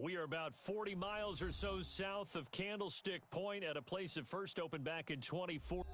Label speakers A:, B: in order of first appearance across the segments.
A: We are about 40 miles or so south of Candlestick Point at a place that first opened back in 24.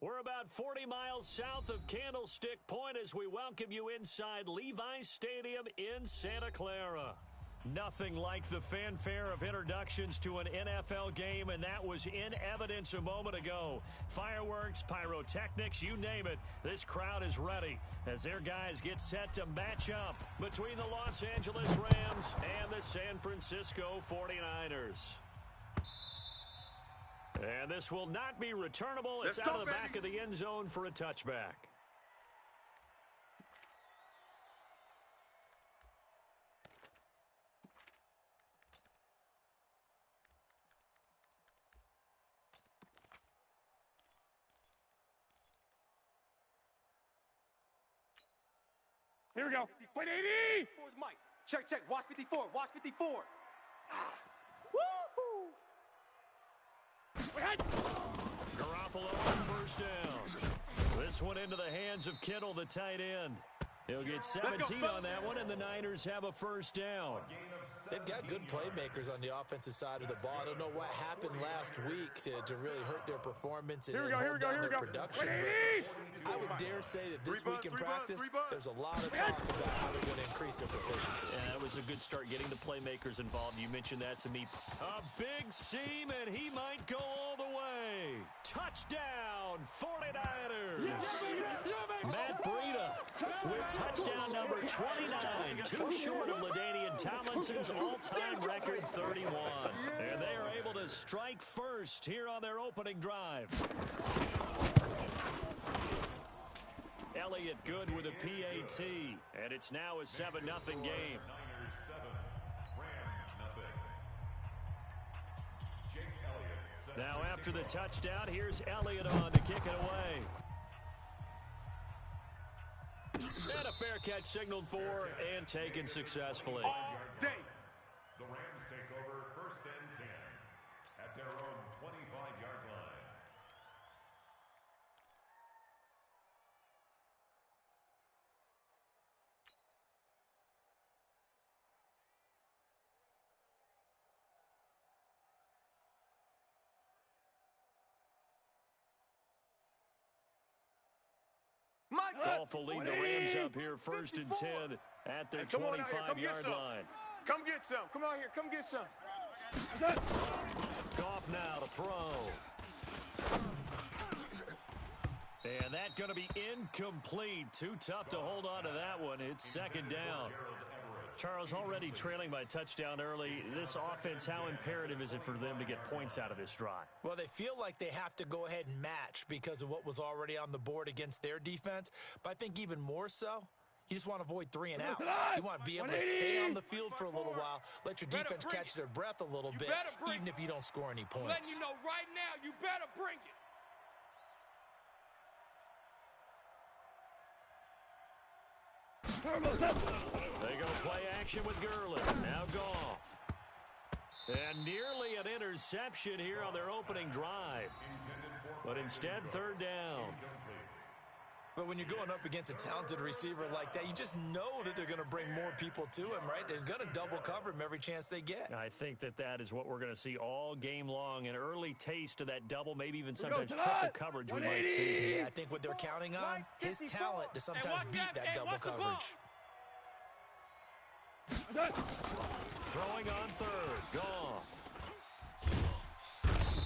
A: We're about 40 miles south of Candlestick Point as we welcome you inside Levi's Stadium in Santa Clara. Nothing like the fanfare of introductions to an NFL game, and that was in evidence a moment ago. Fireworks, pyrotechnics, you name it. This crowd is ready as their guys get set to match up between the Los Angeles Rams and the San Francisco 49ers. And this will not be returnable. It's out of the back of the end zone for a touchback.
B: Here we go. Wait, 80! Where's Mike? Check, check. Watch 54. Watch 54. Woo-hoo!
A: Garoppolo on first down. This one into the hands of Kittle, the tight end. He'll get 17 on that one, and the Niners have a first down.
C: They've got good playmakers on the offensive side of the ball. I don't know what happened last week to really hurt their performance and hold down their production. But I would dare say that this week in practice, there's a lot of talk about how they're going to increase their proficiency.
A: And that was a good start getting the playmakers involved. You mentioned that to me. A big seam, and he might go all the way. Touchdown, 49ers. Matt Breida with touchdown number 29, too short of LaDainian Tomlinson's all-time record 31. And they are able to strike first here on their opening drive. Elliott good with a PAT, and it's now a 7-0 game. Now after the touchdown, here's Elliott on to kick it away. And a fair catch signaled for and taken successfully.
D: All day. The Rams take over 1st and 10 at their own 25-yard line.
A: Golf will lead the Rams up here 1st and 10 at their 25-yard line.
B: Come get some. Come out here. Come get some.
A: Goff now to throw. And that's going to be incomplete. Too tough to hold on to that one. It's 2nd down. Charles, already trailing by touchdown early. This offense, how imperative is it for them to get points out of this drive?
C: Well, they feel like they have to go ahead and match because of what was already on the board against their defense. But I think even more so, you just want to avoid 3 and outs. You want to be able to stay on the field for a little while, let your defense catch their breath a little bit, even if you don't score any points.
B: Letting you know right now, you better bring it.
A: They go play action with Gurley. Now Goff. And nearly an interception here on their opening drive. But instead, 3rd down.
C: But when you're going up against a talented receiver like that, you just know that they're going to bring more people to him, right? They're going to double cover him every chance they get.
A: I think that is what we're going to see all game long. An early taste of that double, maybe even sometimes triple coverage we might see.
C: Yeah, I think what they're counting on, his talent to sometimes beat that double coverage.
A: Throwing on 3rd. Goff.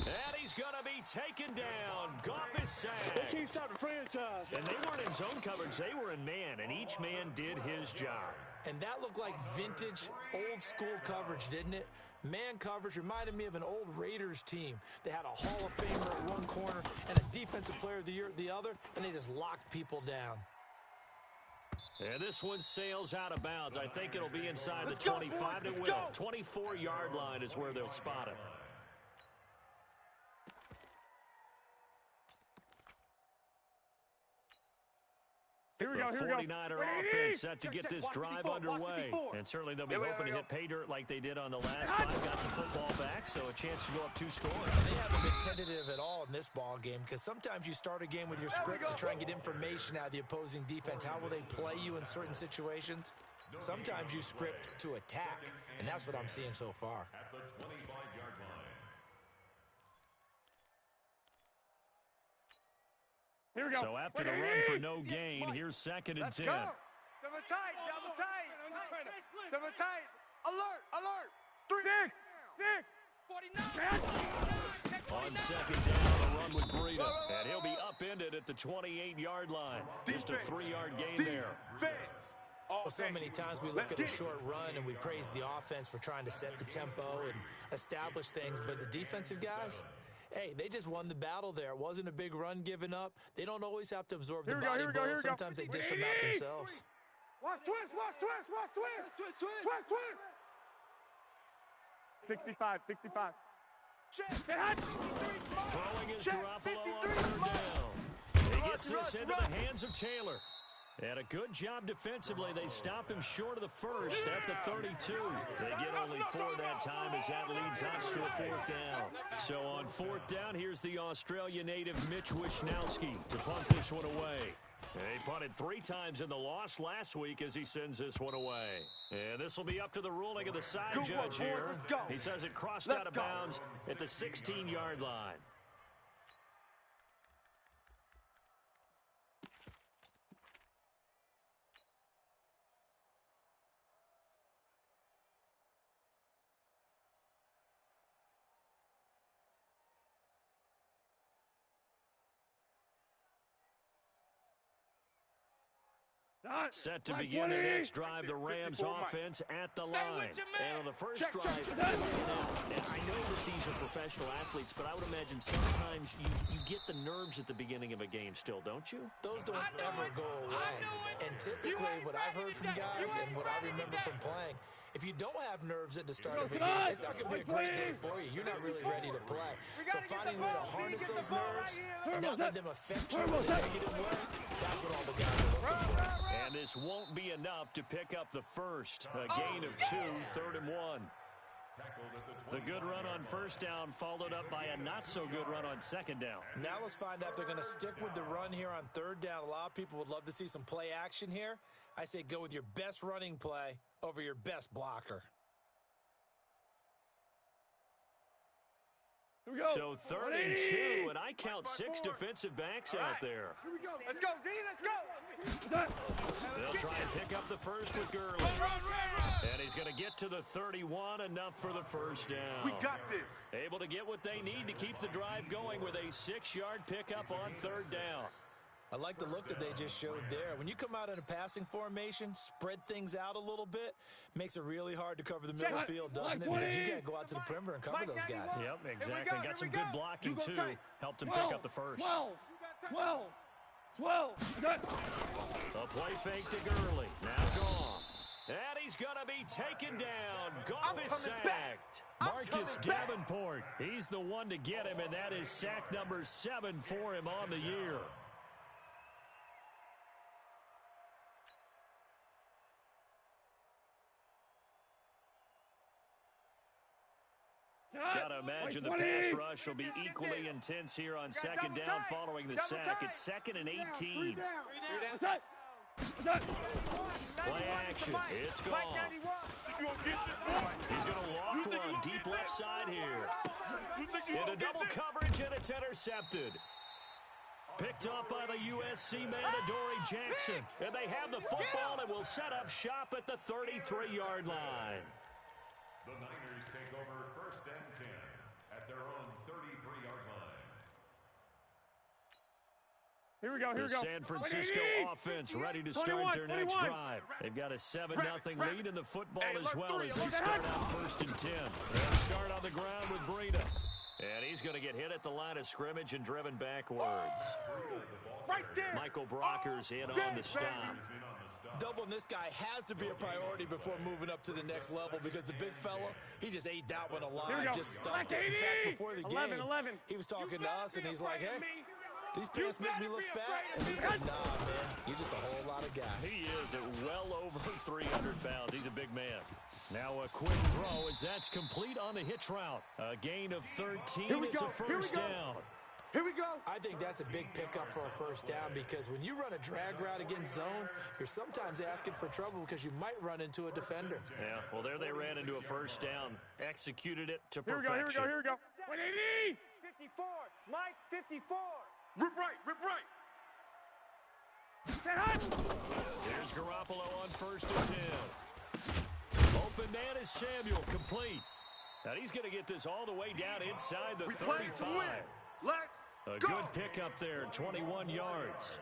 A: And he's going to be taken down. Goff is sacked.
B: They can't stop the franchise.
A: And they weren't in zone coverage. They were in man, and each man did his job.
C: And that looked like vintage, old-school coverage, didn't it? Man coverage reminded me of an old Raiders team. They had a Hall of Famer at one corner and a Defensive Player of the Year at the other, and they just locked people down.
A: And this one sails out of bounds. I think it'll be inside the 25. It will. 24-yard line is where they'll spot it.
B: Here we go,
A: the 49er offense set to get this drive underway. And certainly they'll be hoping to hit pay dirt like they did on the last drive. Got the football back, so a chance to go up 2 scores.
C: They haven't been tentative at all in this ball game because sometimes you start a game with your script to try and get information out of the opposing defense. How will they play you in certain situations? Sometimes you script to attack, and that's what I'm seeing so far.
D: At the 25-yard line.
B: Here we go.
A: So after the run for no gain, here's 2nd and 10.
B: Double tight, double tight. Double tight. Alert! Alert! 3. 6. 49.
A: On second down, a run with Breida. And he'll be upended at the 28-yard line. Just a 3-yard gain there.
B: Defense.
C: Well, so many times we look at a short run and we praise the offense for trying to set the tempo and establish things, but the defensive guys, hey, they just won the battle there. It wasn't a big run given up. They don't always have to absorb the body blows. Sometimes they dish them out themselves.
B: Watch twist, watch twist, watch twist. Twist, twist. 65.
A: Throwing his Garoppolo on third down. He gets this into the hands of Taylor. And a good job defensively. They stop him short of the first at the 32. They get only 4 that time as that leads us to a 4th down. So on 4th down, here's the Australia native Mitch Wishnowski to punt this one away. He punted 3 times in the loss last week as he sends this one away. And this will be up to the ruling of the side judge here. He says it crossed out of bounds at the 16-yard line. Set to begin their next drive, the Rams offense at the line. And on the first drive, and I know that these are professional athletes, but I would imagine sometimes you get the nerves at the beginning of a game still, don't you?
C: Those don't ever go away. And typically what I've heard from guys and what I remember from playing, if you don't have nerves at the start of a game, it's not going to be a great day for you. You're not really ready to play. So finding a way to harness those nerves and not let them affect you in a negative way, that's what all the guys are looking for.
A: And this won't be enough to pick up the first. A gain of 2, 3rd and 1. The good run on first down followed up by a not-so-good run on second down.
C: Now let's find out if they're going to stick with the run here on 3rd down. A lot of people would love to see some play action here. I say go with your best running play over your best blocker.
B: Here we go.
A: So 3rd and 2, and I count 6 defensive backs out there.
B: Here we go. Let's go, D. Let's go.
A: They'll try and pick up the first with Gurley. And he's going to get to the 31, enough for the first down.
B: We got this.
A: Able to get what they need to keep the drive going with a 6-yard pickup on 3rd down.
C: I like the look that they just showed there. When you come out in a passing formation, spread things out a little bit, makes it really hard to cover the middle field, doesn't it? Because you got to go out to the perimeter and cover those guys.
A: Yep, exactly. Got some good blocking, too. Helped him pick up the first.
B: 12.
A: A play fake to Gurley. Now gone. And he's going to be taken down. Goff is sacked. Marcus Davenport. He's the one to get him, and that is sack number 7 for him on the year. Gotta imagine the pass rush will be equally intense here on second down following the sack. It's 2nd and 18. Play action. It's gone. He's going to walk one deep left side here. Into double coverage, and it's intercepted. Picked up by the USC man, Adoree Jackson. And they have the football and will set up shop at the 33-yard line.
D: The Niners take over 1st and 10 at their own 33-yard line.
B: Here we go.
A: The San Francisco offense ready to start their next drive. They've got a 7-0 lead in the football as well as they start out 1st and 10. They'll start on the ground with Breida. And he's going to get hit at the line of scrimmage and driven backwards.
B: Right there.
A: Michael Brockers in on the stop.
C: Doubling this guy has to be a priority before moving up to the next level because the big fella, he just ate that one alive, just stuffed it. In fact, before the game, he was talking to us, and he's like, hey, these pants make me look fat. And he said, nah, man, you're just a whole lot of guy.
A: He is at well over 300 pounds. He's a big man. Now a quick throw as that's complete on the hitch route. A gain of 13. It's a first down.
B: Here we go.
C: I think that's a big pickup for a first down because when you run a drag route against zone, you're sometimes asking for trouble because you might run into a defender.
A: Yeah, well, there they ran into a first down. Executed it to perfection.
B: Here we go. 180.
E: 54. Mike, 54.
B: Rip right.
A: There's Garoppolo on 1st and 10. Open man is Samuel, complete. And he's going to get this all the way down inside the 35. A good pickup there, 21 yards.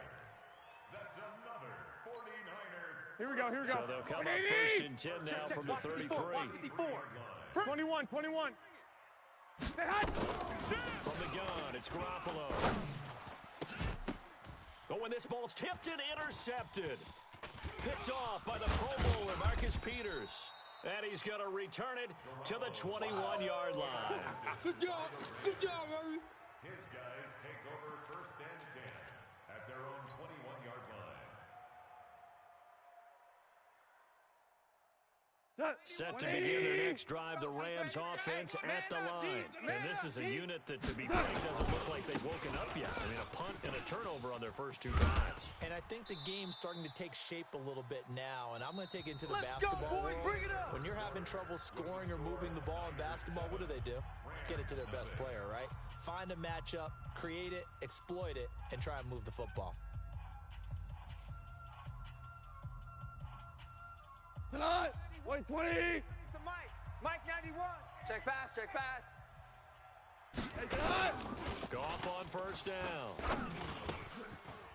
D: That's another 49er.
B: Here we go, here we go.
A: So they'll come up first and 10 now from the 33.
B: 21.
A: From the gun, it's Garoppolo. But when this ball's tipped and intercepted, picked off by the Pro Bowler, Marcus Peters. And he's going to return it to the 21-yard line.
B: Good job, baby.
D: His guys take over first and 10 at their own 21-yard line.
A: Set to begin their next drive, the Rams offense at the line. And this is a unit that, to be frank, doesn't look like they've woken up yet. I mean, a punt and a turnover on their first two drives.
C: And I think the game's starting to take shape a little bit now, and I'm going to take it into the basketball world. When you're having trouble scoring or moving the ball in basketball, what do? Get it to their best player, right? Find a matchup, create it, exploit it, and try and move the football.
B: Tonight, 120.
E: It's the Mike. Mike 91. Check pass.
B: Hey, tonight.
A: Goff on first down.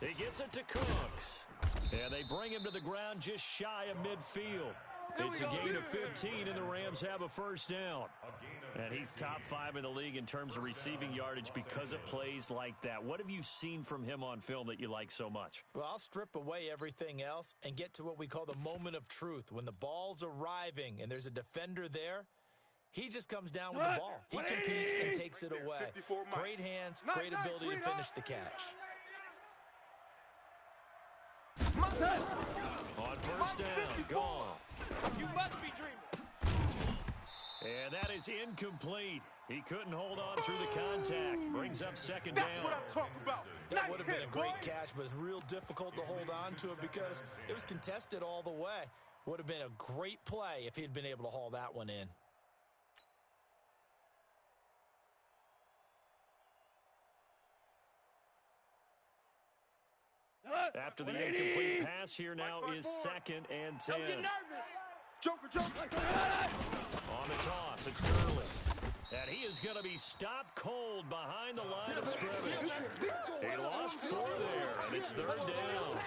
A: He gets it to Cooks. And they bring him to the ground just shy of midfield. It's a gain of 15, and the Rams have a first down. And he's top 5 in the league in terms of receiving yardage because of plays like that. What have you seen from him on film that you like so much?
C: Well, I'll strip away everything else and get to what we call the moment of truth. When the ball's arriving and there's a defender there, he just comes down with the ball. He competes and takes it away. Great hands, great ability to finish the catch.
A: On first down, Goff.
E: You must be dreaming.
A: And that is incomplete. He couldn't hold on through the contact. Brings up second down.
B: That's what I'm talking about.
C: That would have been a great catch, but it's real difficult to hold on to it because it was contested all the way. Would have been a great play if he'd been able to haul that one in.
A: After the incomplete pass, here now is second and 10.
E: Don't get nervous.
B: Joker.
A: On the toss, it's Gurley. And he is going to be stopped cold behind the line of scrimmage. He lost 4 there, and it's third down.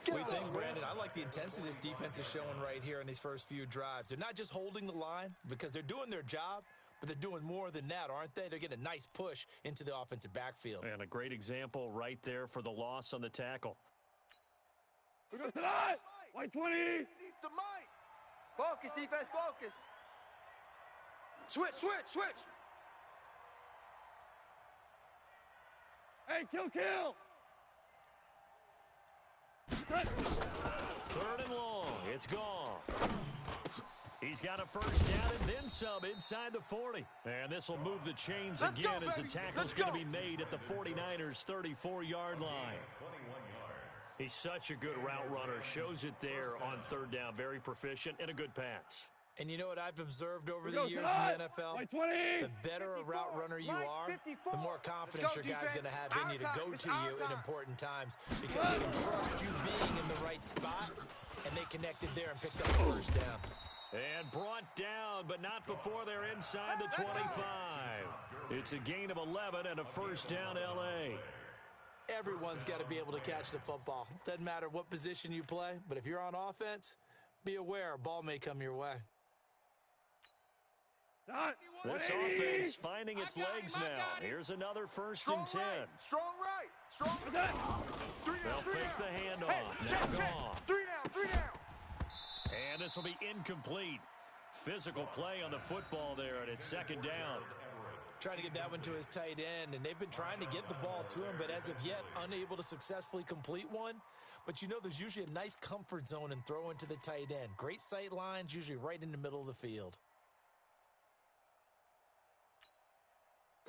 C: We think, Brandon, I like the intensity this defense is showing right here in these first few drives. They're not just holding the line because they're doing their job, but they're doing more than that, aren't they? They're getting a nice push into the offensive backfield.
A: And a great example right there for the loss on the tackle.
B: We go tonight. 120.
E: He's the Mike. Focus, defense, focus. Switch.
B: Hey, kill.
A: Third and long. It's gone. He's got a first down and then some inside the 40. And this will move the chains again as the tackle's going to be made at the 49ers' 34-yard line. He's such a good route runner. Shows it there on third down. Very proficient and a good pass.
C: And you know what I've observed over the years in the NFL? The better a route runner you are, the more confidence your guy's going to have in you to go to you in important times because they can trust you being in the right spot, and they connected there and picked up the first down.
A: And brought down, but not before they're inside the 25. It's a gain of 11 and a first down, L.A.
C: Everyone's got to be able to catch the football. Doesn't matter what position you play, but if you're on offense, be aware a ball may come your way.
A: This offense finding its legs now. Here's another first and 10.
B: Strong right. Strong left.
A: They'll fake the handoff. Now Goff.
B: 3 down.
A: And this will be incomplete. Physical play on the football there, and it's second down.
C: Trying to get that one to his tight end, and they've been trying to get the ball to him, but as of yet, unable to successfully complete one. But you know there's usually a nice comfort zone in throwing to the tight end. Great sight lines, usually right in the middle of the field.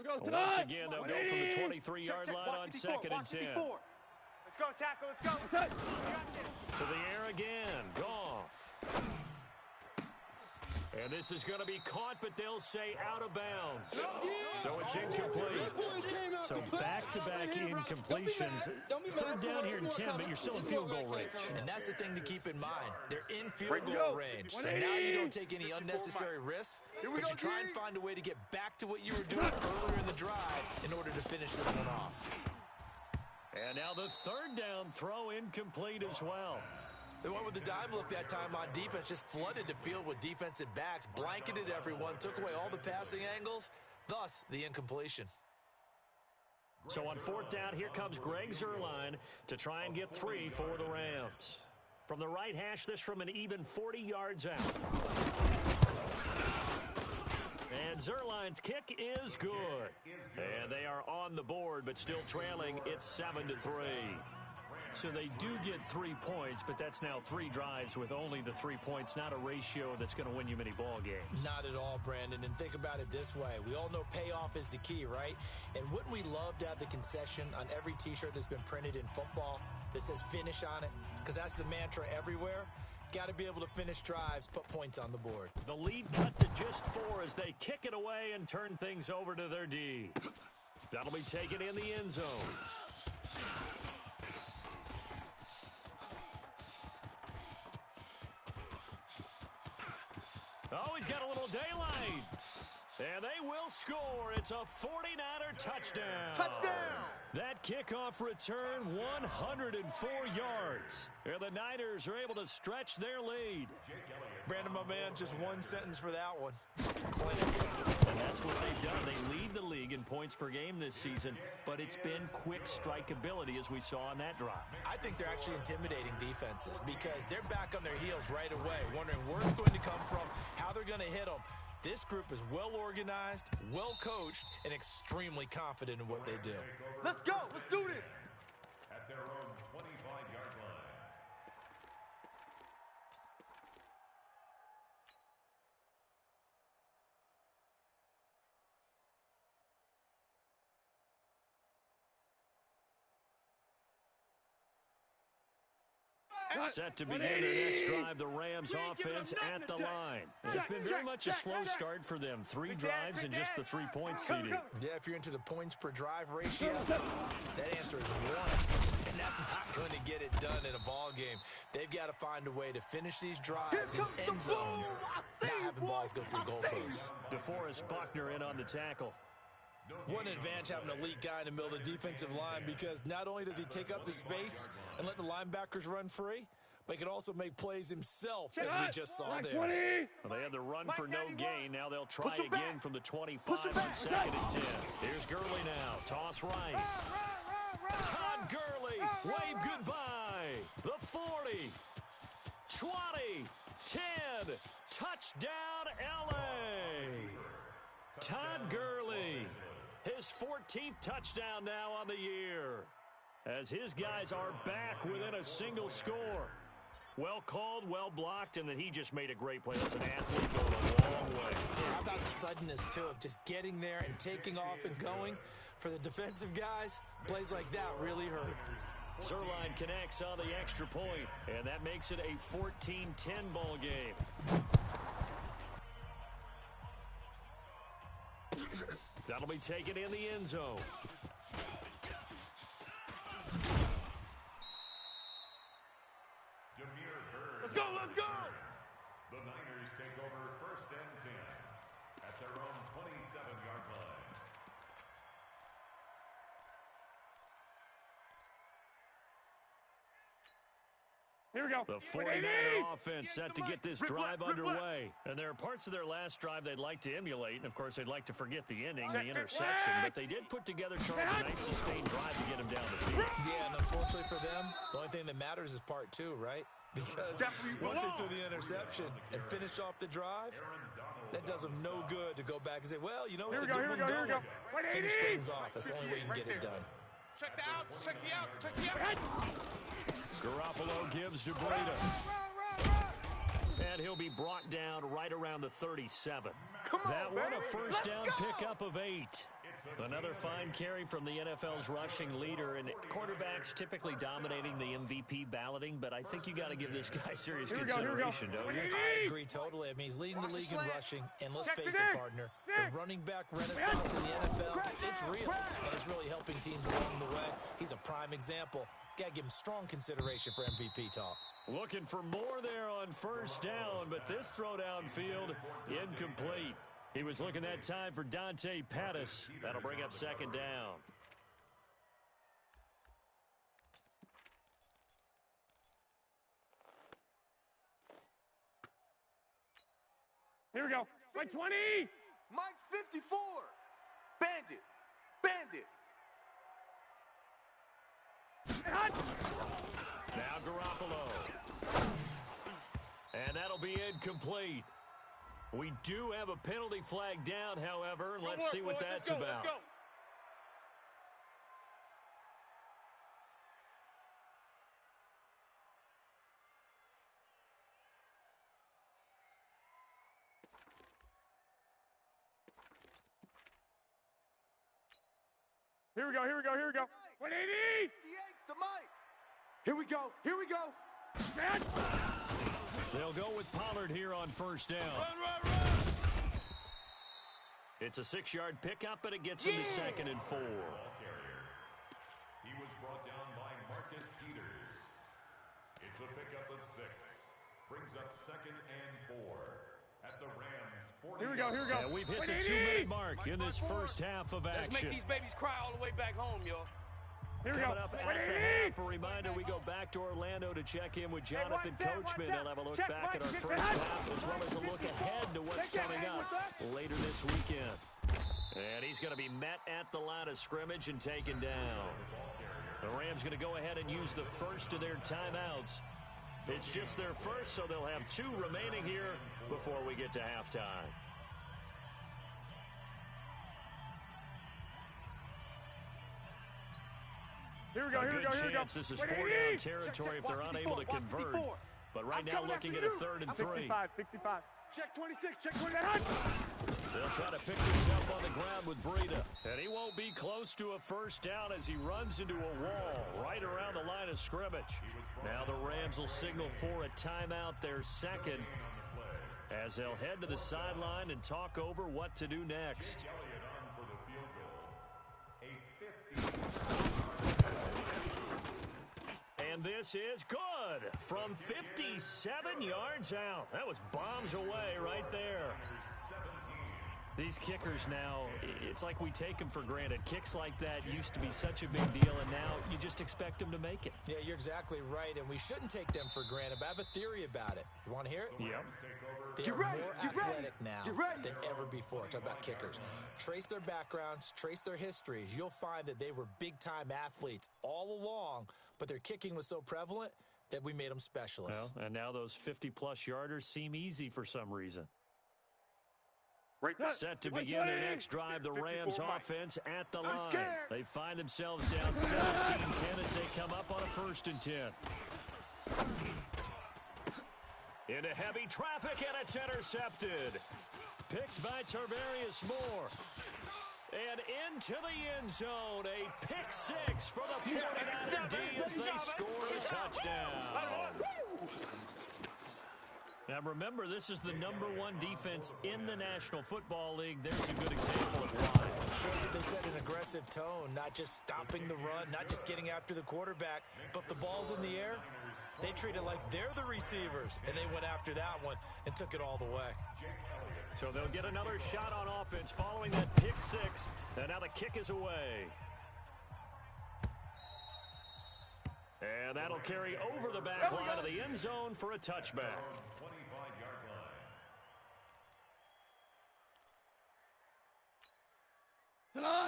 A: Once again, they'll go from the 23-yard line on second and 10.
E: Let's go, tackle. Let's go.
A: To the air again. Goff. And this is going to be caught, but they'll say out of bounds. So it's incomplete. So back-to-back incompletions. Third down here in 10, but you're still in field goal range.
C: And that's the thing to keep in mind. They're in field goal range. So now you don't take any unnecessary risks, but you try and find a way to get back to what you were doing earlier in the drive in order to finish this one off.
A: And now the third down throw incomplete as well.
C: They went with the dime look that time on defense, just flooded the field with defensive backs, blanketed everyone, took away all the passing angles, thus the incompletion.
A: So on fourth down, here comes Greg Zuerlein to try and get 3 for the Rams. From the right hash, this from an even 40 yards out. And Zuerlein's kick is good. And they are on the board, but still trailing. It's 7-3. So they do get 3 points, but that's now 3 drives with only the 3 points, not a ratio that's going to win you many ball games.
C: Not at all, Brandon. And think about it this way. We all know payoff is the key, right? And wouldn't we love to have the concession on every T-shirt that's been printed in football that says finish on it? Because that's the mantra everywhere. Got to be able to finish drives, put points on the board.
A: The lead cut to just 4 as they kick it away and turn things over to their D. That'll be taken in the end zone. Oh, he's got a little daylight. And they will score. It's a 49er touchdown.
E: Touchdown!
A: That kickoff return, 104 yards. And the Niners are able to stretch their lead.
C: Brandon, my man, just one sentence for that one.
A: And that's what they've done. They lead the league in points per game this season, but it's been quick strike ability as we saw on that drive.
C: I think they're actually intimidating defenses because they're back on their heels right away, wondering where it's going to come from, how they're going to hit them. This group is well organized, well coached, and extremely confident in what they do.
E: Let's go. Let's do this.
D: At their own 25-yard line.
A: Set to begin their next drive, the Rams offense at the line. It's been very much a slow start for them. 3 drives and just the 3 points seeded.
C: Yeah, if you're into the points per drive ratio, that answer is 1. And that's not going to get it done in a ball game. They've got to find a way to finish these drives in end zones, not having balls go through goalposts.
A: DeForest Buckner in on the tackle.
C: What an advantage having an elite guy in the middle of the defensive line, because not only does he take up the space and let the linebackers run free, but he can also make plays himself, as we just saw there.
A: Well, they had the run for no gain. Now they'll try again from the 25 on 2nd and 10. Here's Gurley now. Toss right. Todd Gurley. Wave goodbye. The 40. 20. 10. Touchdown, L.A. Todd Gurley. His 14th touchdown now on the year, as his guys are back within a single score. Well called, well blocked, and then he just made a great play. That's an athlete going a long way.
C: How about the suddenness, too, of just getting there and taking off and going? For the defensive guys, plays like that really hurt.
A: Zuerlein connects on the extra point, and that makes it a 14-10 ball game. That'll be taken in the end zone.
B: Let's go, let's go!
D: The Niners take over 1st and 10 at their own 27-yard line.
B: Here we go.
A: The 49er offense set to get this drive underway. And there are parts of their last drive they'd like to emulate. And, of course, they'd like to forget the ending, the interception. But they did put together, Charles, a nice sustained drive to get him down the field.
C: Yeah, and unfortunately for them, the only thing that matters is part 2, right? Because once they threw the interception and finished off the drive, that does them no good to go back and say, well, you know what,
B: Here we go.
C: Finish things off. That's the only way you can get it done.
E: Check the outs. Check the outs. Check the outs.
A: Garoppolo gives to Breida. And he'll be brought down right around the 37.
E: Come on,
A: that one,
E: baby.
A: a first down pickup of 8. Another fine carry from the NFL's rushing leader, and quarterbacks typically dominating the MVP balloting, but I think you got to give this guy serious consideration, don't you?
C: I agree totally. I mean, he's leading the league in rushing, and let's face it, partner, the running back renaissance in the NFL, it's real, and it's really helping teams along the way. He's a prime example. Got to give him strong consideration for MVP talk.
A: Looking for more there on first down, but this throw downfield incomplete. He was looking that time for Dante Pettis. That'll bring up second down.
B: Here we go. Mike 20.
E: Mike 54. Bandit. Bandit.
A: Now Garoppolo. And that'll be incomplete. We do have a penalty flag down, however. Let's see what that's about.
B: Let's go. Here we go. 180.
E: The Mike. Here we go.
B: Man.
A: They'll go with Pollard here on first down.
B: Run.
A: It's a 6-yard pickup, and it gets him to 2nd and 4.
D: He was brought down by Marcus Peters. It's a pickup of 6. Brings up 2nd and 4 at the Rams 40.
B: Here we go.
A: And we've hit the 2-minute mark in this first half of action.
F: Let's make these babies cry all the way back home, y'all.
B: Here we go.
A: Coming up at the half, a reminder, we go back to Orlando to check in with Jonathan Coachman. They'll have a look back at our first half, as well as a look ahead to what's coming up later this weekend. And he's going to be met at the line of scrimmage and taken down. The Rams going to go ahead and use the first of their timeouts. It's just their first, so they'll have 2 remaining here before we get to halftime.
B: Here we go.
A: This is 4-down territory if they're unable to convert. But right now looking at a 3rd and 3.
B: 65.
E: Check 26. Check 26.
A: They'll try to pick this up on the ground with Breida. And he won't be close to a first down as he runs into a wall right around the line of scrimmage. Now the Rams will signal for a timeout, their 2nd, as they'll head to the sideline and talk over what to do next. And this is good from 57 yards out. That was bombs away right there. These kickers now, it's like we take them for granted. Kicks like that used to be such a big deal, and now you just expect them to make it.
C: Yeah, you're exactly right, and we shouldn't take them for granted, but I have a theory about it. You want to hear it?
A: Yep.
C: They are more athletic now than ever before. Talk about kickers. Trace their backgrounds, trace their histories. You'll find that they were big-time athletes all along, but their kicking was so prevalent that we made them specialists.
A: Well, and now those 50-plus yarders seem easy for some reason. Set to begin their next drive, the Rams offense at the line. They find themselves down 17-10 as they come up on a 1st and 10. Into heavy traffic, and it's intercepted. Picked by Tarvarius Moore. And into the end zone, a pick 6 for the 49er D as they score a touchdown. Now remember, this is the #1 defense in the National Football League. There's a good example of why.
C: It shows that they set an aggressive tone, not just stopping the run, not just getting after the quarterback, but the ball's in the air. They treat it like they're the receivers, and they went after that one and took it all the way.
A: So they'll get another shot on offense following that pick 6, and now the kick is away. And that'll carry over the back line of the end zone for a touchback.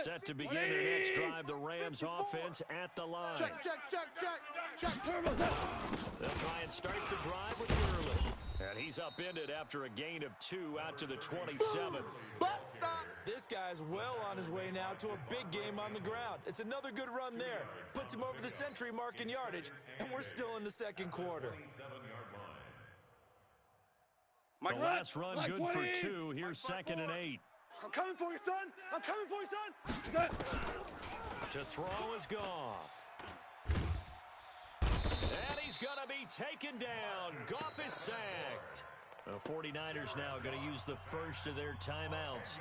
A: Set to begin their next drive, the Rams offense at the line.
E: Check.
A: They'll try and start the drive with Gurley. And he's upended after a gain of 2 out to the 27.
C: This guy's well on his way now to a big game on the ground. It's another good run there. Puts him over the century mark in yardage, and we're still in the 2nd quarter.
A: The last run good for 2. Here's 2nd and 8.
B: I'm coming for you, son. I'm coming for you, son.
A: To throw is Goff. And he's going to be taken down. Goff is sacked. The 49ers now going to use the first of their timeouts.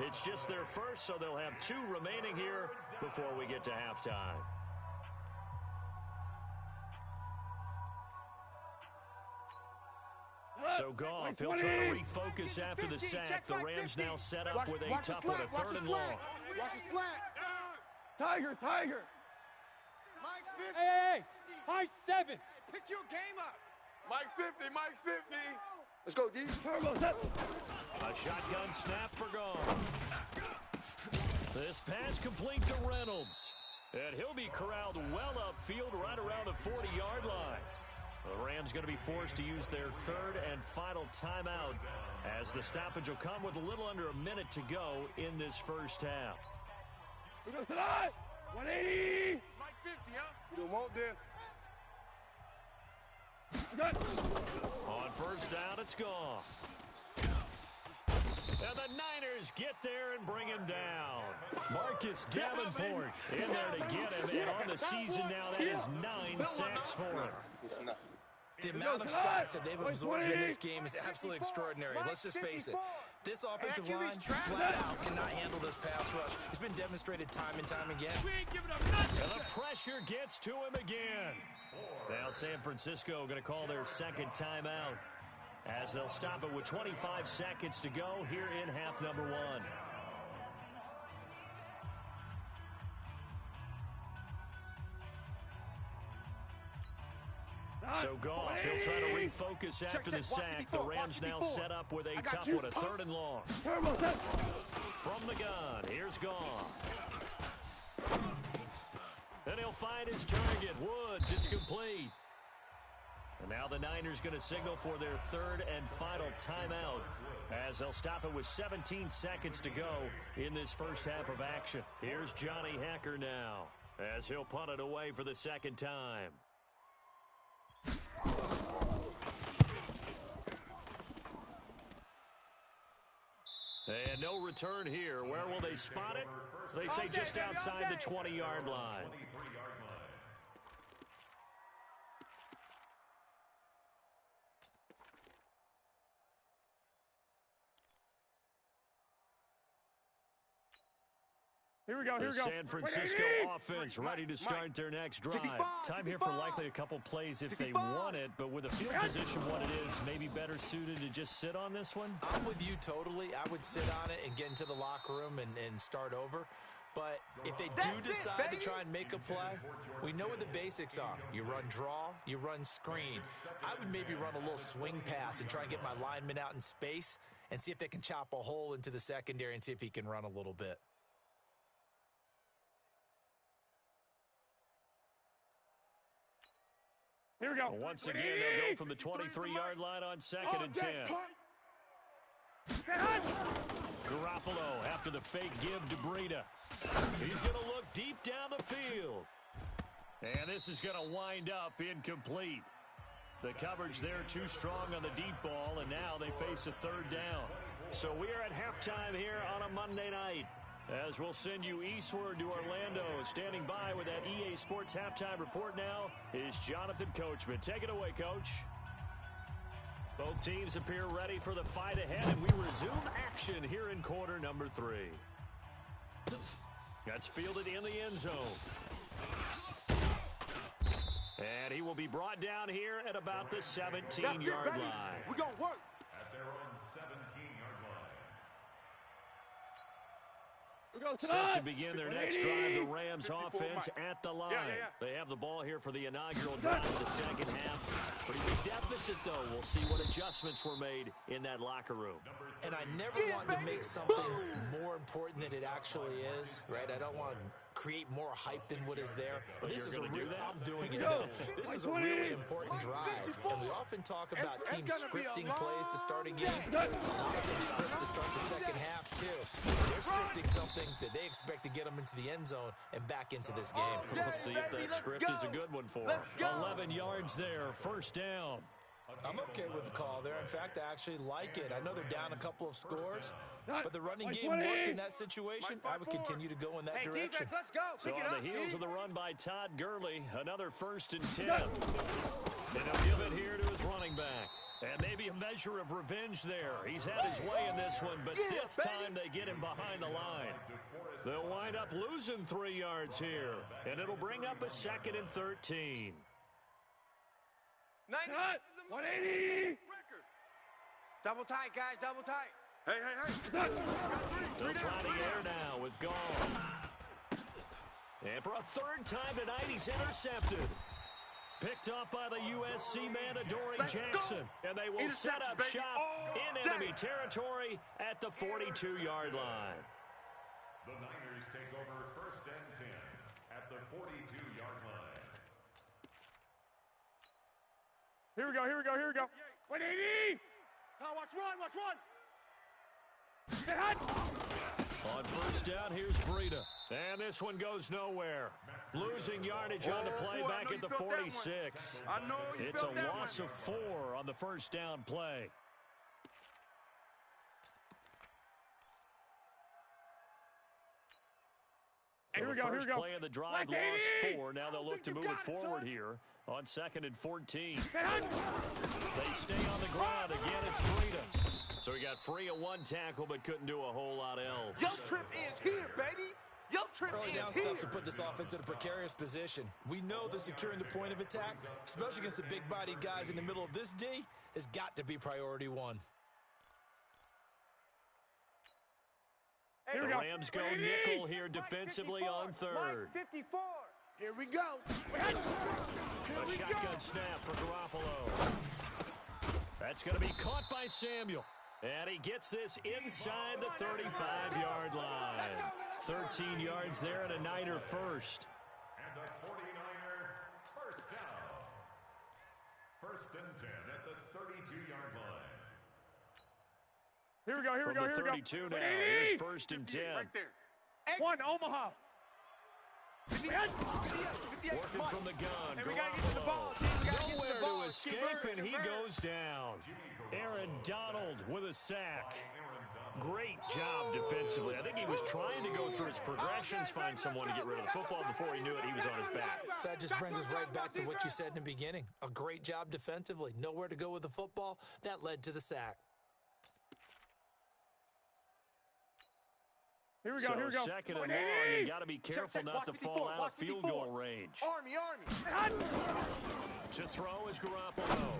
A: It's just their first, so they'll have 2 remaining here before we get to halftime. So Goff, he'll try to refocus after the sack. The Rams now set up with a tough one, a 3rd and long.
B: Watch the slant. Tiger. Mike's 50. Hey. High 7. Hey, pick your game up.
F: Mike 50.
E: Let's go, D.
A: A shotgun snap for Goff. This pass complete to Reynolds. And he'll be corralled well upfield right around the 40-yard line. The Rams going to be forced to use their 3rd and final timeout as the stoppage will come with a little under a minute to go in this first half.
B: We go tonight. 180.
F: Mike 50, huh?
B: You want this.
A: On first down, it's Goff. And the Niners get there and bring him down. Marcus Davenport in there to get him. And on the season now, that is 9 sacks for him.
C: The amount of sacks that they've absorbed in this game is absolutely extraordinary. Let's just face it. This offensive line, flat out, cannot handle this pass rush. It's been demonstrated time and time again.
A: And the pressure gets to him again. Now San Francisco going to call their 2nd timeout as they'll stop it with 25 seconds to go here in half number 1. So Goff, he'll try to refocus after the sack. The Rams now set up with a tough one, a 3rd and long. From the gun, here's Goff. And he'll find his target, Woods. It's complete. And now the Niners going to signal for their 3rd and final timeout as they'll stop it with 17 seconds to go in this first half of action. Here's Johnny Hacker now as he'll punt it away for the 2nd time. And no return here. Where will they spot it? They say just outside the 20-yard line.
B: Here we go.
A: The San Francisco offense ready to start their next drive. Time here for likely a couple plays if they want it, but with the field position what it is, maybe better suited to just sit on this one?
C: I'm with you totally. I would sit on it and get into the locker room and start over. But if they do decide to try and make a play, we know what the basics are. You run draw, you run screen. I would maybe run a little swing pass and try and get my lineman out in space and see if they can chop a hole into the secondary and see if he can run a little bit.
B: Here we go.
A: Well, once again, they'll go from the 23-yard line on 2nd and 10. Garoppolo after the fake give to Breida. He's going to look deep down the field. And this is going to wind up incomplete. The coverage there too strong on the deep ball, and now they face a 3rd down. So we are at halftime here on a Monday night. As we'll send you eastward to Orlando. Standing by with that EA Sports halftime report now is Jonathan Coachman. Take it away, Coach. Both teams appear ready for the fight ahead, and we resume action here in quarter number 3. That's fielded in the end zone. And he will be brought down here at about the 17-yard line.
B: We're going to work.
D: At their own 17-yard line.
A: Set to begin their next drive, the Rams offense at the line. They have the ball here for the inaugural drive of the 2nd half. Pretty big deficit, though. We'll see what adjustments were made in that locker room.
C: And I never want to make something more important than it actually is, right? I don't want to create more hype than what is there. But this is I'm doing it. This is a really important drive. And we often talk about teams scripting plays to start a game. A lot of them script to start the 2nd half, too. They're scripting something that they expect to get them into the end zone and back into this game.
A: We'll see if that script is a good one for them. 11 yards there, 1st down.
C: I'm okay with the call there. In fact, I actually like it. I know they're down a couple of scores, but the running game worked in that situation. I would continue to go in that direction.
E: Defense, let's go.
A: So
E: Pick it
A: on
E: up,
A: the heels
E: D.
A: of the run by Todd Gurley, another 1st and 10. And he'll give it here to his running back. And maybe a measure of revenge there. He's had his way in this one, but this time they get him behind the line. They'll wind up losing 3 yards here, and it'll bring up a 2nd and 13.
B: 180.
E: Double tight, guys, double tight.
B: Hey.
A: They'll try the air now with Gall. And for a 3rd time tonight, he's intercepted. Picked up by the USC man, Adoree Jackson. And they will set up shop in enemy territory at the 42-yard line.
D: The Niners take over 1st and 10 at the 42-yard line.
B: Here we go. 180.
E: Watch run.
A: On 1st down, here's Breida. And this one goes nowhere. Losing yardage on the play back at the 46. It's a loss of 4 on the 1st down play.
B: Here we go.
A: First play of the drive, lost 4. Now they'll look to move it forward here on 2nd and 14. They stay on the ground. Again, it's Breida. So he got free of 1 tackle, but couldn't do a whole lot else.
E: Yo trip is here, baby. Yo trip
C: Early
E: is
C: down
E: here.
C: stuff to put this offense in a precarious position. We know that securing the point of attack, especially against the big-bodied guys in the middle of this D, has got to be priority 1.
A: The Rams go nickel here defensively on 3rd.
E: 54. Here we go.
A: A shotgun snap for Garoppolo. That's going to be caught by Samuel. And he gets this inside the 35-yard line. 13 yards there and a Niner first.
D: And a 49er 1st down. 1st and 10 at the 32-yard line.
B: Here we go.
A: From the 32 now, here's 1st and 10.
E: Right there.
B: 1 Omaha.
A: Working from the gun, Garoppolo. Nowhere to escape, and he goes down. Aaron Donald with a sack. Great job defensively. I think he was trying to go through his progressions, find someone to get rid of the football. Before he knew it, he was on his back.
C: So that just brings us right back to what you said in the beginning. A great job defensively. Nowhere to go with the football. That led to the sack.
B: Here we go.
A: 2nd and long, you got to be careful not to fall out of field goal range.
E: Army.
A: To throw is Garoppolo.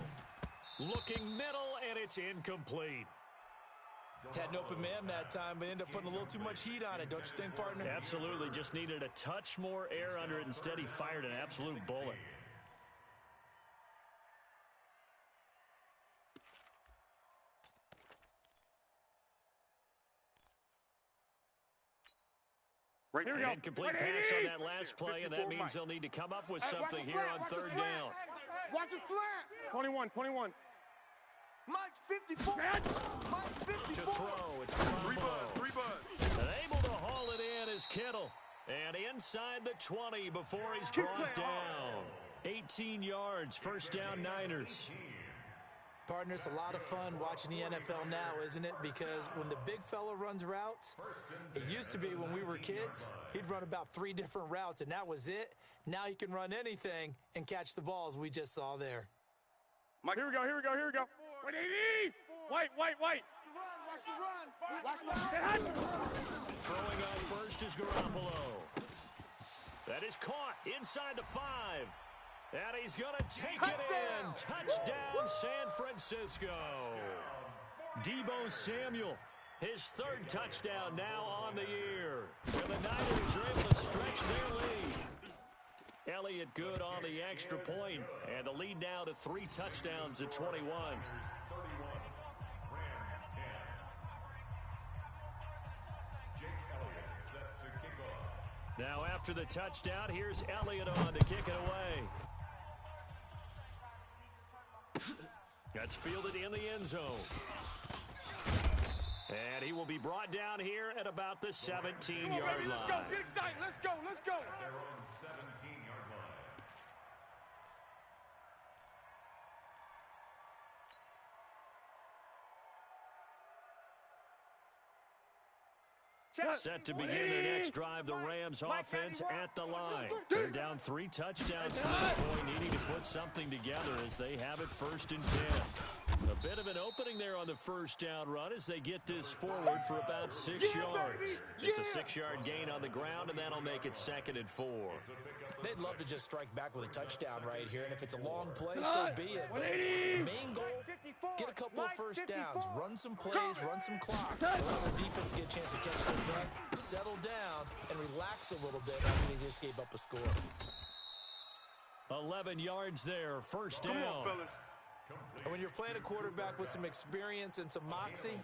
A: Looking middle, and it's incomplete.
C: Had an open man that time, but ended up putting a little too much heat on it, don't you think, partner?
A: Absolutely. Just needed a touch more air under it. Instead, he fired an absolute bullet.
B: Here we go.
A: Incomplete pass on that last play, and that means they'll need to come up with something here on 3rd down.
E: Watch his flat.
B: 21.
E: Mike's 54. Mike's 54.
A: To throw, it's Garoppolo. And able to haul it in is Kittle. And inside the 20 before he's brought down. 18 yards, 1st down Niners.
C: Partner, it's a lot of fun watching the NFL now, isn't it? Because when the big fella runs routes, it used to be when we were kids, he'd run about 3 different routes, and that was it. Now he can run anything and catch the balls we just saw there.
B: Here we go. 180. Wait.
E: Watch the run.
A: Throwing on 1st is Garoppolo. That is caught inside the 5. And he's going to take it in. Touchdown, San Francisco. Deebo Samuel, his 3rd touchdown now on the year. And the Niners are able to stretch their lead. Elliott good on the extra point. And the lead now to 3 touchdowns at 21. Now after the touchdown, here's Elliott on to kick it away. That's fielded in the end zone. And he will be brought down here at about the 17-yard line.
B: Let's go. Get excited. Let's go.
D: Their own 17-yard line.
A: Set to begin their next drive, the Rams offense at the line. They're down 3 touchdowns to this point, needing to put something together as they have it 1st and 10. A bit of an opening there on the first down run as they get this forward for about 6 yards. It's a 6-yard gain on the ground, and that'll make it 2nd and 4.
C: They'd love to just strike back with a touchdown right here, and if it's a long play, so be it. But the main goal, get a couple of first downs, run some plays, run some clock. Let the defense get a chance to catch their breath, settle down, and relax a little bit after they just gave up a score.
A: 11 yards there, 1st down.
B: Come on, fellas.
C: And when you're playing a quarterback with some experience and some moxie,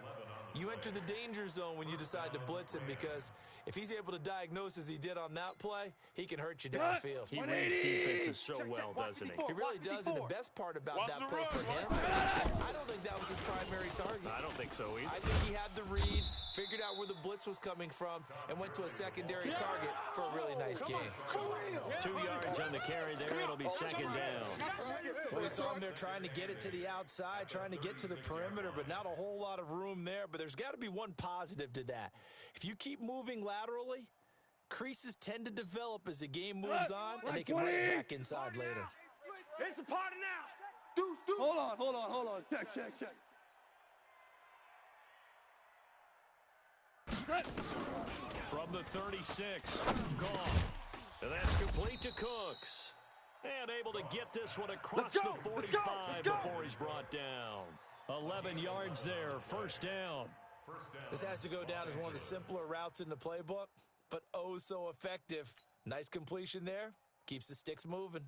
C: you enter the danger zone when you decide to blitz him, because if he's able to diagnose as he did on that play, he can hurt you downfield.
A: He reads defenses so well, doesn't he?
C: He really does, and the best part about that play for him, I don't think that was his primary target.
A: I don't think so either.
C: I think he had the read, figured out where the blitz was coming from, and went to a secondary target for a really nice game.
A: 2 yards on the carry there. It'll be 2nd down.
C: Well, we saw him there trying to get it to the outside, trying to get to the perimeter, but not a whole lot of room there. But there's got to be one positive to that. If you keep moving laterally, creases tend to develop as the game moves on, and they can run it back inside later.
B: It's a party now. Deuce. Hold on. Check.
A: From the 36, gone. And that's complete to Cooks. And able to get this one across the 45 before he's brought down. 11 yards there, 1st down.
C: This has to go down as one of the simpler routes in the playbook, but oh so effective. Nice completion there. Keeps the sticks moving.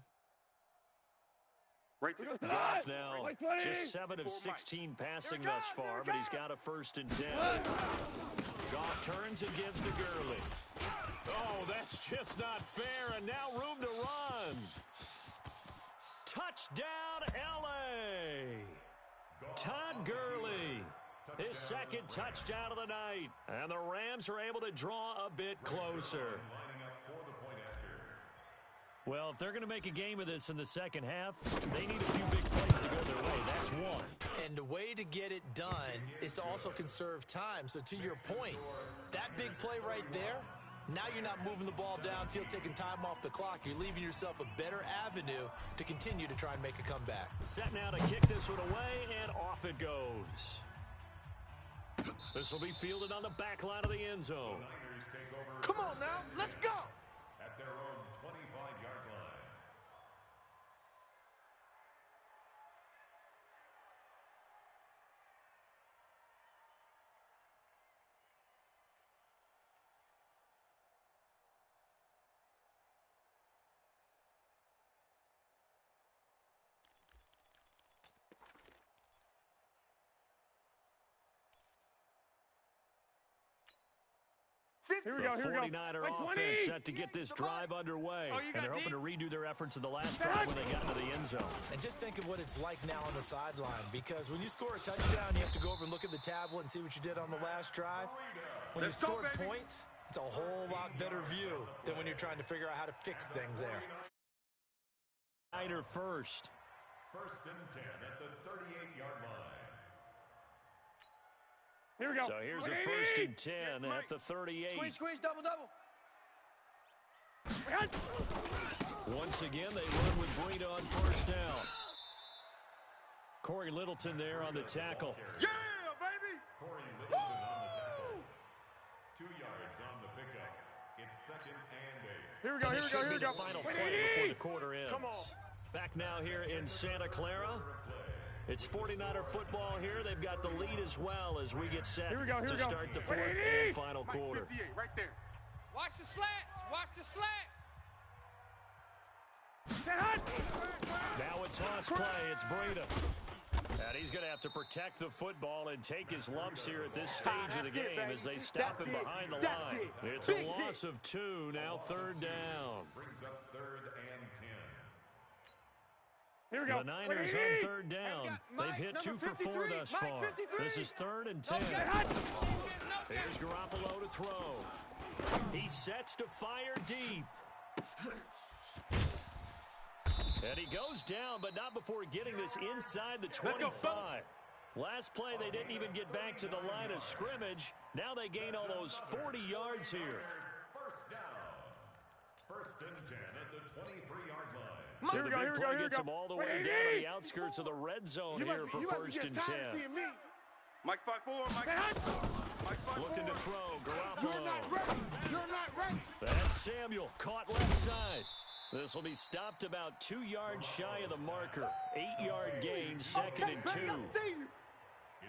A: Goff now just 7 of 16 passing thus far, but he's got a 1st and 10. Goff turns and gives to Gurley. Oh, that's just not fair, and now room to run. Touchdown, L.A. Todd Gurley, his 2nd touchdown of the night, and the Rams are able to draw a bit closer. Well, if they're going to make a game of this in the second half, they need a few big plays to go their way. That's one.
C: And the way to get it done is to also conserve time. So to your point, that big play right there, now you're not moving the ball downfield, taking time off the clock. You're leaving yourself a better avenue to continue to try and make a comeback.
A: Set now to kick this one away, and off it goes. This will be fielded on the back line of the end zone.
B: Come on now, let's go.
D: At their own 25-yard line.
B: Here we go.
A: 49er offense set to get this drive underway. And they're hoping to redo their efforts in the last drive when they got into the end zone.
C: And just think of what it's like now on the sideline, because when you score a touchdown, you have to go over and look at the tablet and see what you did on the last drive. When you score points, it's a whole lot better view than when you're trying to figure out how to fix things there.
A: Snyder first.
D: 1st and 10 at the 38-yard line.
B: Here we go.
A: So here's a 1st and 10 at the 38.
E: Squeeze, double.
A: Once again, they run with Breida on 1st down. Corey Littleton there on the tackle.
B: Yeah, baby.
D: Corey Littleton on the tackle. 2 yards on the pickup. It's 2nd and 8.
B: Here we go.
A: And this should be the final play before the quarter ends.
B: Come on.
A: Back now here in Santa Clara. It's 49er football here. They've got the lead as well as we get set to start the 4th and final quarter.
B: 58, right there.
F: Watch the slats.
A: Now a toss play. It's Breida. And he's going to have to protect the football and take his lumps here at this stage of the game as they stop him behind the line. It's a loss of 2, now 3rd down.
D: Brings up 3rd and 10.
B: Here we go.
A: The Niners on 3rd down. They've hit 2 for 4 thus far. This is 3rd and 10. Here's Garoppolo to throw. He sets to fire deep. And he goes down, but not before getting this inside the 25. Last play, they didn't even get back to the line of scrimmage. Now they gain almost 40 yards here.
D: First down. First and 10 at the 23-yard line.
A: So the big play gets them all the way down to the outskirts of the red zone here for first and 10.
E: Mike 5-4, Mike 5-4.
A: Looking to throw, Garoppolo.
B: You're not ready. You're not ready.
A: That's Samuel, caught left side. This will be stopped about 2 yards shy of the marker. 8-yard gain, second and 2.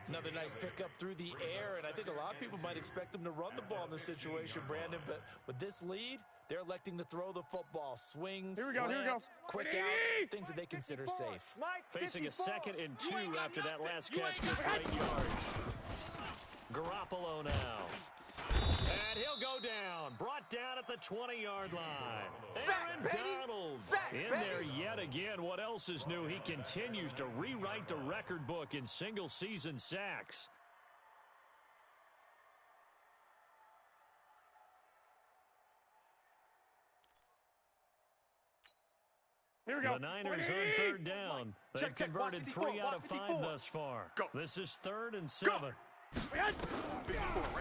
C: Another nice pickup through the air, and I think a lot of people might expect them to run the ball in this situation, Brandon, but with this lead, they're electing to throw the football. Swings, slants, quick outs, things that they consider safe.
A: Facing a second and 2 after that last catch for 8 yards. Garoppolo now. And he'll go down. Brought down at the 20-yard line. Aaron Donald in there yet again. What else is new? He continues to rewrite the record book in single-season sacks.
B: Here we go.
A: The Niners on third down. They've converted 3 out of 5 thus far. This is 3rd and 7.
B: Right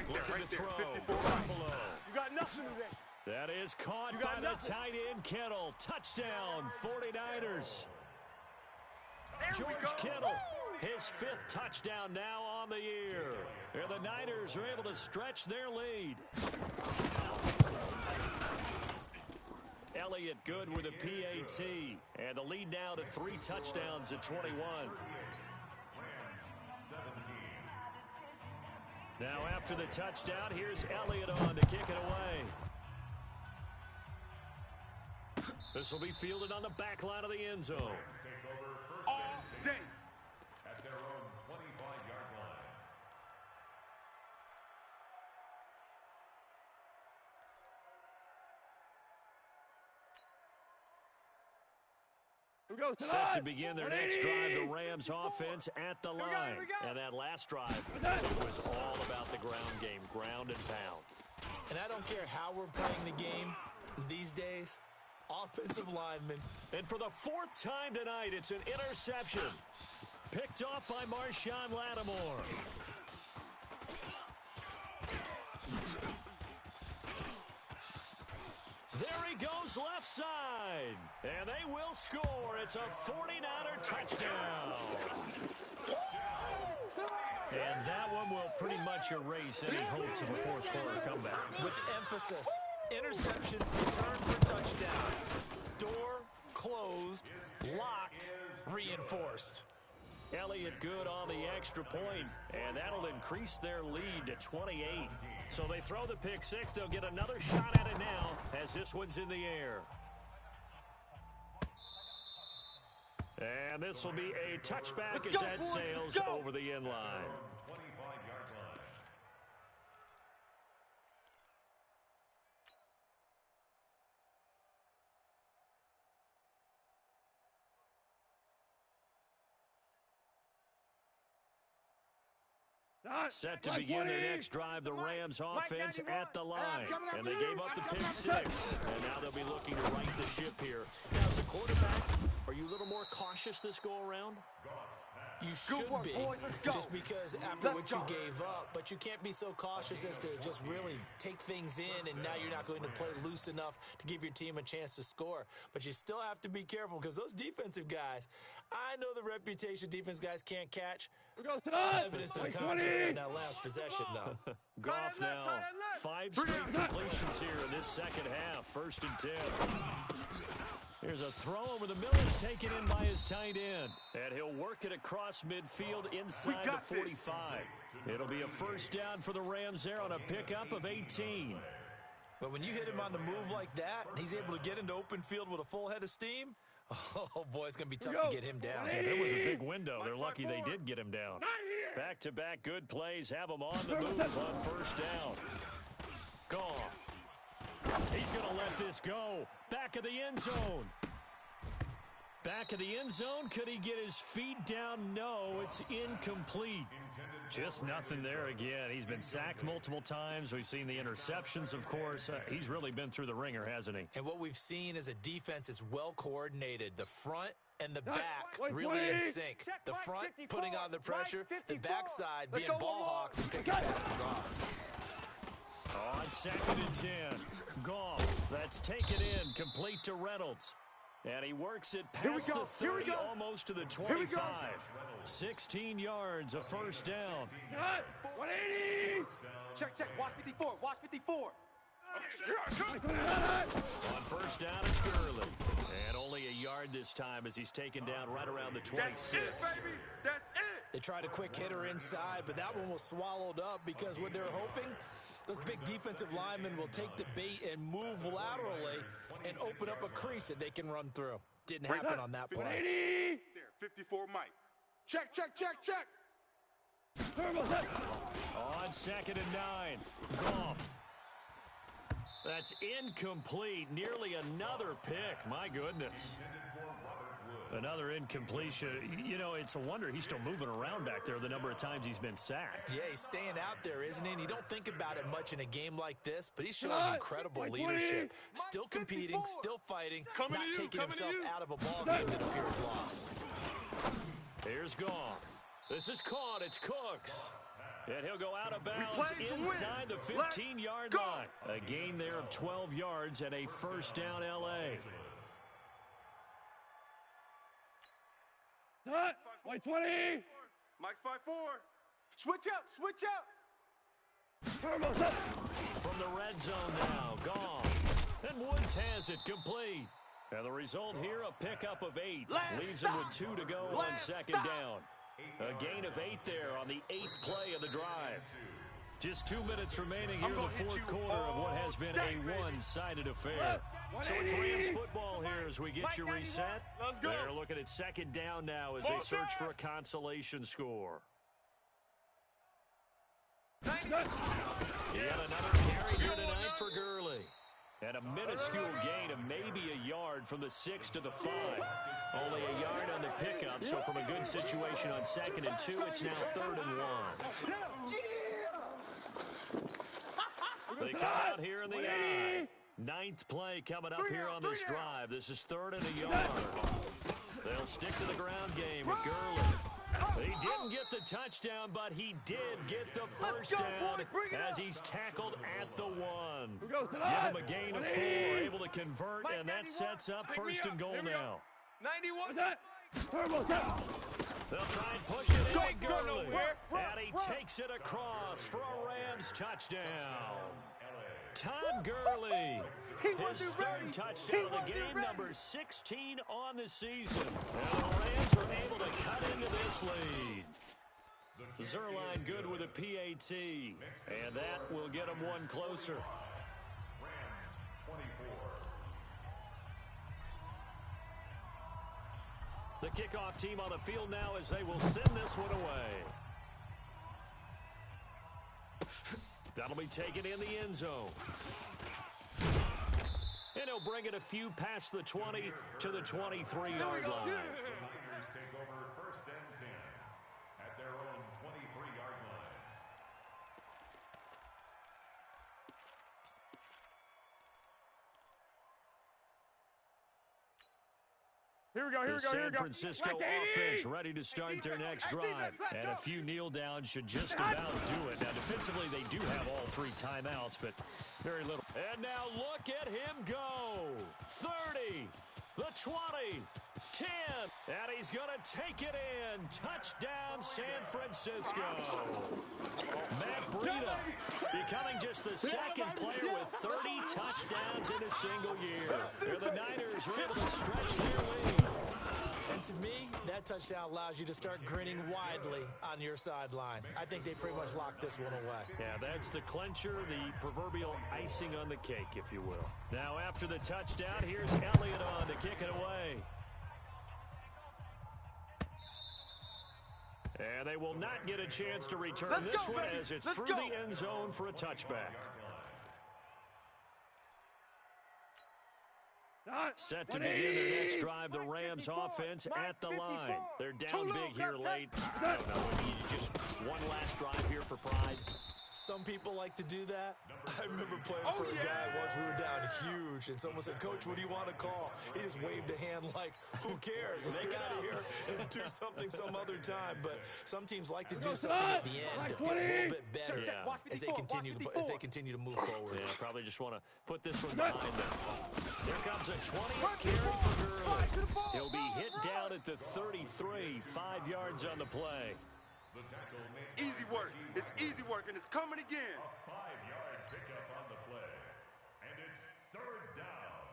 A: Looking to throw. Garoppolo.
B: You got nothing today.
A: That is caught by the tight end, Kittle. Touchdown, 49ers. George Kittle, his 5th touchdown now on the year. And the Niners are able to stretch their lead. Elliott good with a PAT. And the lead now to 3 touchdowns at 21. Now after the touchdown, here's Elliott on to kick it away. This will be fielded on the back line of the end zone.
B: All day.
D: At their own 25-yard line.
A: Set to begin their next drive, the Rams offense at the line. And that last drive, it was all about the ground game, ground and pound.
C: And I don't care how we're playing the game these days, offensive linemen.
A: And for the 4th time tonight, it's an interception. Picked off by Marshawn Lattimore. There he goes left side. And they will score. It's a 49er touchdown. And that one will pretty much erase any hopes of a 4th quarter comeback.
C: With emphasis, interception, return for touchdown. Door closed, locked, reinforced.
A: Elliott good on the extra point, and that'll increase their lead to 28. So they throw the pick 6. They'll get another shot at it now as this one's in the air. And this will be a touchback as that sails over the end line.
D: 25-yard line.
A: Set to begin their next drive, the Rams offense at the line. And they gave up the pick 6. And now they'll be looking to right the ship here. Now, as a quarterback, are you a little more cautious this go-around?
C: You should be, just because after what you gave up, but you can't be so cautious as to just really take things in, and now you're not going to play loose enough to give your team a chance to score. But you still have to be careful, because those defensive guys, I know the reputation defense guys can't catch. Evidence to the contrary in that last possession, though.
A: Goff now, 5 straight completions here in this second half, 1st and 10. Here's a throw over the middle. It's taken in by his tight end. And he'll work it across midfield inside the 45. It'll be a 1st down for the Rams there on a pickup of 18.
C: But when you hit him on the move like that, and he's able to get into open field with a full head of steam, oh, boy, it's going to be tough to get him down.
A: Yeah, there was a big window. They're lucky they did get him down. Back-to-back good plays have him on the move on 1st down. Gone. He's going to let this go. Back of the end zone. Back of the end zone. Could he get his feet down? No, it's incomplete. Just nothing there again. He's been sacked multiple times. We've seen the interceptions, of course. He's really been through the ringer, hasn't he?
C: And what we've seen is a defense that's well coordinated. The front and the back really in sync. The front putting on the pressure, the backside being ball hawks and picking passes off.
A: On 2nd and 10, Goff, that's taken in, complete to Reynolds. And he works it past the 30, almost to the 25. 16 yards, a first down.
B: 180!
E: Check, watch 54, watch 54.
A: On first down, it's Gurley. And only a yard this time as he's taken down right around the 26.
E: That's it, baby. That's it.
C: They tried a quick hitter inside, but that one was swallowed up because what they're hoping, those big defensive linemen will take the bait and move laterally and open up a crease that they can run through. Didn't happen on that play.
B: 180!
E: There, 54 Mike. Check.
A: On 2nd and 9, Goff. That's incomplete. Nearly another pick. My goodness. Another incompletion. You know, it's a wonder he's still moving around back there the number of times he's been sacked.
C: Yeah, he's staying out there, isn't he? And you don't think about it much in a game like this, but he's showing incredible leadership. Still competing, still fighting, not taking himself out of a ball game that appears lost.
A: Here's Goff. This is caught. It's Cooks. And he'll go out of bounds inside the 15-yard line. A gain there of 12 yards and a first down L.A.
B: White 20!
E: Mike's 5-4. Switch out.
A: From the red zone now, Goff. And Woods has it complete. And the result here, a pickup of 8. Leaves him with 2 to go on 2nd down. A gain of 8 there on the 8th play of the drive. Just 2 minutes remaining here in the 4th quarter of what has been a one-sided affair. So it's Rams football here as we get you reset. They're looking at 2nd down now as they search for a consolation score. Yet another carry here tonight for Gurley. And a minuscule gain of maybe a yard from the 6 to the 5. Only a yard on the pickup, so from a good situation on 2nd and 2, it's now 3rd and 1. They come out here in the eye. 9th play coming up here on this drive. This is 3rd and a yard. They'll stick to the ground game with Gurley. He didn't get the touchdown, but he did get the first down as he's tackled at the 1. Give him a gain of 4, able to convert, and that sets up 1st and goal now.
E: 91.
A: They'll try and push it in to Gurley, and he takes it across for a Rams touchdown. Todd Gurley, his 3rd touchdown of the game, number 16 on the season. And the Rams are able to cut into this lead. Zerline good with a PAT, and that will get them one closer. The kickoff team on the field now as they will send this one away. That'll be taken in the end zone. And he'll bring it a few past the 20 to the 23-yard line.
D: The Niners take over 1st and 10 at their own 23-yard line.
B: Here we go.
A: The San Francisco offense ready to start their next drive. And a few kneel downs should just about do it. Now, defensively, they do have all 3 timeouts, but very little. And now look at him go. 30, the 20, 10, and he's going to take it in. Touchdown, San Francisco. Matt Breida becoming just the 2nd player with 30 touchdowns in a single year. And the Niners are able to stretch their lead.
C: And to me, that touchdown allows you to start grinning widely on your sideline. I think they pretty much locked this one away.
A: Yeah, that's the clincher, the proverbial icing on the cake, if you will. Now, after the touchdown, here's Elliott on to kick it away. And they will not get a chance to return this one as it's through the end zone for a touchback. Set to begin their next drive, the Rams offense at the line. They're down big here late. I don't know, maybe just one last drive here for pride.
C: Some people like to do that. I remember playing for a guy once. We were down huge, and someone said, "Coach, what do you want to call?" He just waved a hand like, "Who cares? Let's get out of here and do something some other time." But some teams like to do something at the end to feel a little bit better as they continue to move forward.
A: Yeah, probably just want to put this one behind them. There comes a 20th carry for Gurley. He'll be hit down at the 33, 5 yards on the play.
B: Easy work. It's easy work, and it's coming again.
D: A 5-yard pickup on the play. And it's third down.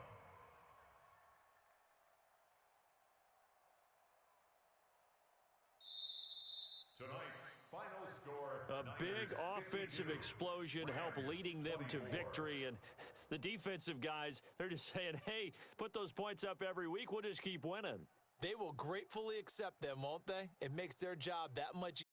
D: Tonight's final score.
A: A big offensive explosion helped leading them to victory. And the defensive guys, they're just saying, hey, put those points up every week. We'll just keep winning.
C: They will gratefully accept them, won't they? It makes their job that much